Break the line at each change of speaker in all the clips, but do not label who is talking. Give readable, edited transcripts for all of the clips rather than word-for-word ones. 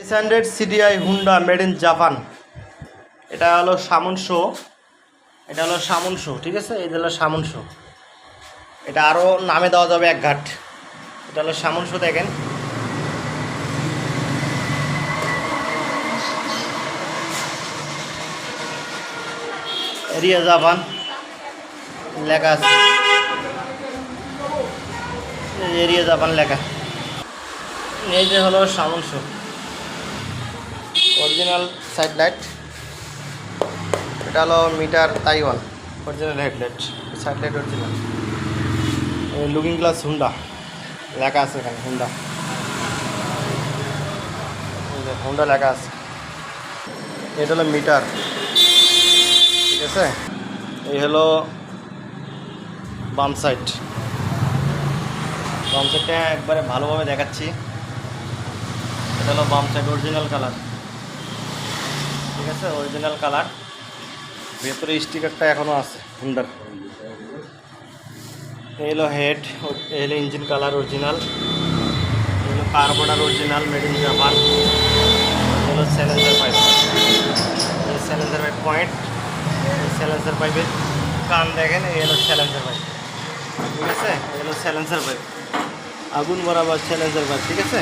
600 CDI Honda made in Japan. এটা হলো সামন শো, এটা হলো সামন শো, ঠিক আছে। এটা হলো সামন শো, এটা আরও নামে দেওয়া যাবে এক ঘাট। এটা হলো সামন শো, দেখেন এরিয়া জাপান লেখা আছে, এরিয়া জাপান লেখা। এই যে হলো সামন শো অরিজিনাল সাইড লাইট, এটা হলো meter Taiwan original headlight, side light original. Looking glass Honda লেখা আছে এখানে, হুন্ডা হুন্ডা লেখা আছে। এটা হলো মিটার, ঠিক আছে। এই হলো বাম সাইড, বাম সাইডটা একবারে ভালোভাবে দেখাচ্ছি। এটা হলো বাম সাইড অরিজিনাল কালার, ঠিক আছে, অরিজিনাল কালার। ভেতরে স্টিকারটা এখনও আছে হুন্ডার। এই হলো হেড, এই হলো ইঞ্জিন কালার অরিজিনাল, এই হলো কার্বোনার অরিজিনাল মেড ইন জাপান। এই হলো স্যালেন্সার পাইপ, এই স্যালেন্সার পাইপ পয়েন্ট, এই স্যালেন্সার পাইপের কান দেখেন, এই হলো স্যালেন্সার পাইপ, ঠিক আছে। এই হলো স্যালেন্সার পাইপ, আগুন বরাবর স্যালেন্সার পাইপ, ঠিক আছে।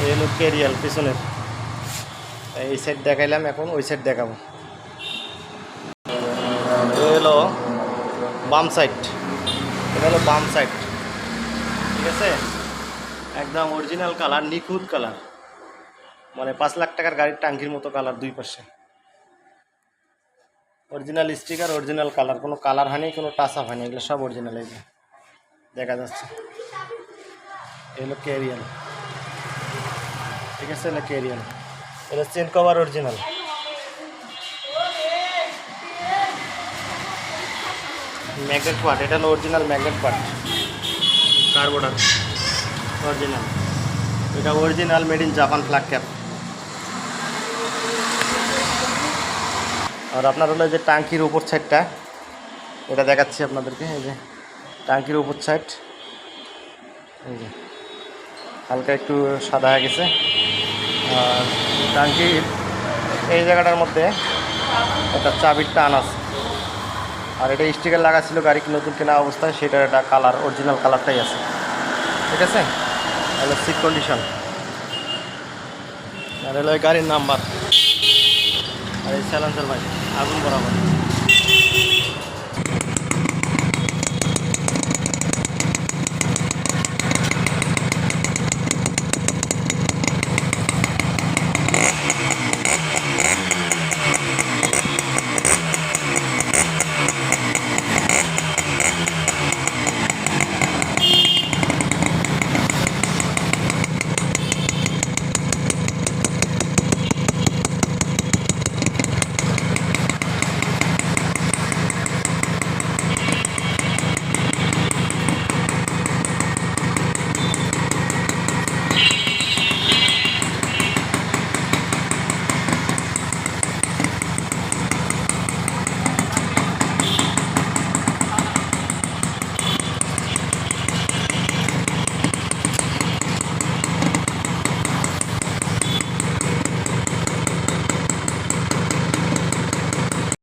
এই হলো ক্যারিয়াল পিছনের। এই সাইড দেখাইলাম, এখন ওই সাইড দেখাবো। এই হলো বাম সাইড, এটা হলো বাম সাইড, ঠিক আছে। একদম অরিজিনাল কালার, নিখুঁত কালার, মানে 5 লাখ টাকার গাড়ির টাঙ্কির মতো কালার। দুই পাশে অরিজিনাল স্টিকার, অরিজিনাল কালার, কোনো কালার হয়নি, কোনো টাচ আপ হয়নি, এগুলো সব অরিজিনাল। এই যে দেখা যাচ্ছে, এই হলো ক্যারিয়াল, ঠিক আছে। এটা ক্যারিয়াল, এটা chain cover original. Magnet part, এটা হলো অরিজিনাল ম্যাগনেট পার্ট, কার্বোনার অরিজিনাল। এটা original made in Japan flag cap. আর আপনার হলো যে টাঙ্কির উপর সাইডটা, এটা দেখাচ্ছি আপনাদেরকে। এই যে টাঙ্কির উপর সাইড, এই যে হালকা একটু সাদা হয়ে গেছে। আর টাঙ্কির এই জায়গাটার মধ্যে একটা চাবির টান আছে। আর এটা স্টিকার লাগা ছিল গাড়ি নতুন কেনা অবস্থায়, সেটার একটা কালার অরিজিনাল কালারটাই আছে, ঠিক আছে। তাহলে সিট কন্ডিশন, আর হলো গাড়ির নাম্বার, আর এই স্যালেন্সার ভাই আগুন বরাবর।